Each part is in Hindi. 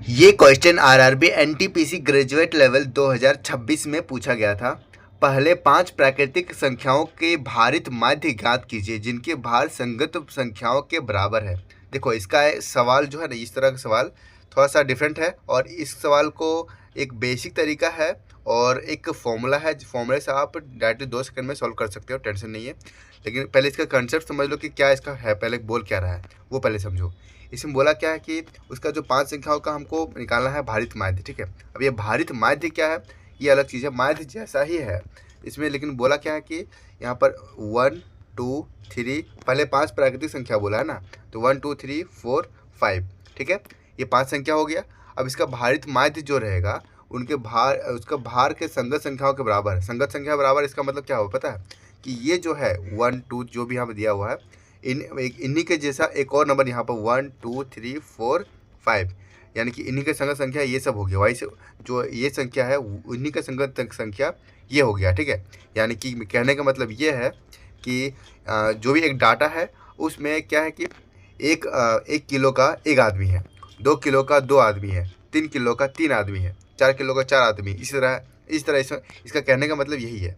ये question RRB NTPC graduate level 2026 में पूछा गया था। पहले 5 प्राकृतिक संख्याओं के भारित माध्य ज्ञात कीजिए जिनके भार संगत संख्याओं के बराबर है। देखो इसका सवाल जो है ना, इस तरह का सवाल थोड़ा सा डिफरेंट है और इस सवाल को एक बेसिक तरीका है और एक फॉर्मूला है। फॉर्मूले से आप डायरेक्टली 2 सेकंड में सॉल्व कर सकते हो, टेंशन नहीं है। लेकिन पहले इसका कंसेप्ट समझ लो कि क्या इसका है, पहले बोल क्या रहा है वो पहले समझो। इसमें बोला क्या है कि उसका जो 5 संख्याओं का हमको निकालना है भारित माध्य, ठीक है। अब ये भारित माध्य क्या है, ये अलग चीज़ है, माध्य जैसा ही है इसमें, लेकिन बोला क्या है कि यहाँ पर 1 2 3 पहले 5 प्राकृतिक संख्या बोला है ना, तो 1 2 3 4 5, ठीक है। ये 5 संख्या हो गया। अब इसका भारित माध्य जो रहेगा उनके भार, उसका भार के संगत संख्याओं के बराबर है। संगत संख्या बराबर इसका मतलब क्या हो पता है कि ये जो है 1 2 जो भी यहाँ पर दिया हुआ है, इन्हीं के जैसा एक और नंबर यहाँ पर 1 2 3 4 5, यानी कि इन्हीं के संगत संख्या ये सब हो गया। वही से जो ये संख्या है इन्हीं का संगत संख्या ये हो गया, ठीक है। यानी कि कहने का मतलब ये है कि जो भी एक डाटा है उसमें क्या है कि एक किलो का एक आदमी है, 2 किलो का 2 आदमी है, 3 किलो का 3 आदमी है, 4 किलो का 4 आदमी, इसी तरह इसका कहने का मतलब यही है।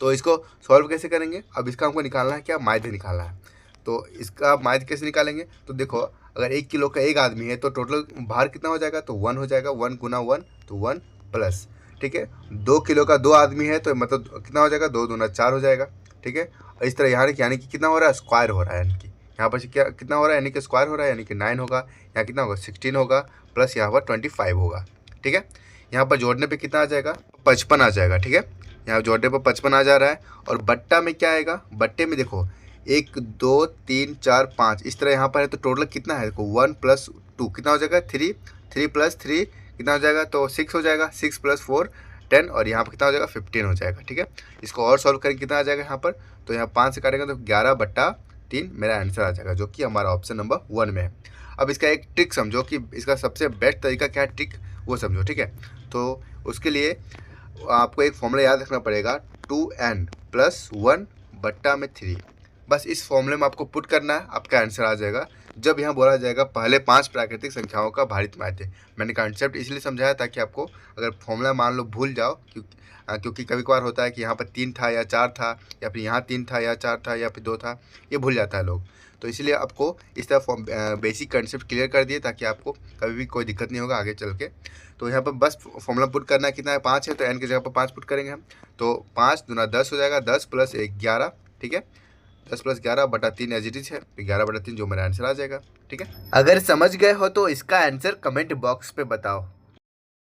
तो इसको सॉल्व कैसे करेंगे, अब इसका हमको निकालना है क्या, माध्य निकालना है। तो इसका माध्य कैसे निकालेंगे, तो देखो अगर 1 किलो का एक आदमी है तो टोटल भार कितना हो जाएगा, तो 1 हो जाएगा, 1 गुना 1 तो 1 प्लस, ठीक है। 2 किलो का 2 आदमी है तो मतलब कितना हो जाएगा, 2 दूना 4 हो जाएगा, ठीक है। और इस तरह यहाँ यानी कि कितना हो रहा है, स्क्वायर हो रहा है, यानी कि यहाँ पर क्या कितना हो रहा है, यानी कि स्क्वायर हो रहा है, यानी कि 9 होगा, यहाँ कितना होगा 16 होगा, प्लस यहाँ पर 25 होगा, ठीक है। यहाँ पर जोड़ने पे कितना आ जाएगा, 55 आ जाएगा, ठीक है। यहाँ जोड़ने पर 55 आ जा रहा है। और बट्टा में क्या आएगा, बट्टे में देखो 1 2 3 4 5 इस तरह यहाँ पर है, तो टोटल कितना है, देखो 1 + 2 कितना हो जाएगा 3, 3 + 3 कितना हो जाएगा, तो 6 हो जाएगा, 6 + 4 10, और यहाँ पर कितना हो जाएगा 15 हो जाएगा, ठीक है। इसको और सॉल्व करेंगे कितना आ जाएगा यहाँ पर, तो यहाँ 5 से काटेंगे तो 11/3 मेरा आंसर आ जाएगा, जो कि हमारा ऑप्शन नंबर 1 में है। अब इसका एक ट्रिक समझो कि इसका सबसे बेस्ट तरीका क्या है, ट्रिक वो समझो, ठीक है। तो उसके लिए आपको एक फॉर्मूला याद रखना पड़ेगा, 2n + 1/3। बस इस फॉर्मूले में आपको पुट करना है, आपका आंसर आ जाएगा। जब यहाँ बोला जाएगा पहले 5 प्राकृतिक संख्याओं का भारित माध्य, मैंने कॉन्सेप्ट इसलिए समझाया ताकि आपको अगर फॉर्मूला मान लो भूल जाओ, क्योंकि कभी कभार होता है कि यहाँ पर 3 था या 4 था, या फिर यहाँ 3 था या 4 था या फिर 2 था, ये भूल जाता है लोग। तो इसलिए आपको इस तरह बेसिक कंसेप्ट क्लियर कर दिए ताकि आपको कभी भी कोई दिक्कत नहीं होगा आगे चल के। तो यहाँ पर बस फॉर्मूला पुट करना है, कितना है 5 है, तो n की जगह पर 5 पुट करेंगे हम, तो 5 दूना 10 हो जाएगा, 10 + 1 11, ठीक है। 10 + 11/3 एज इट इज है, 11/3 जो मेरा आंसर आ जाएगा, ठीक है। अगर समझ गए हो तो इसका आंसर कमेंट बॉक्स पे बताओ।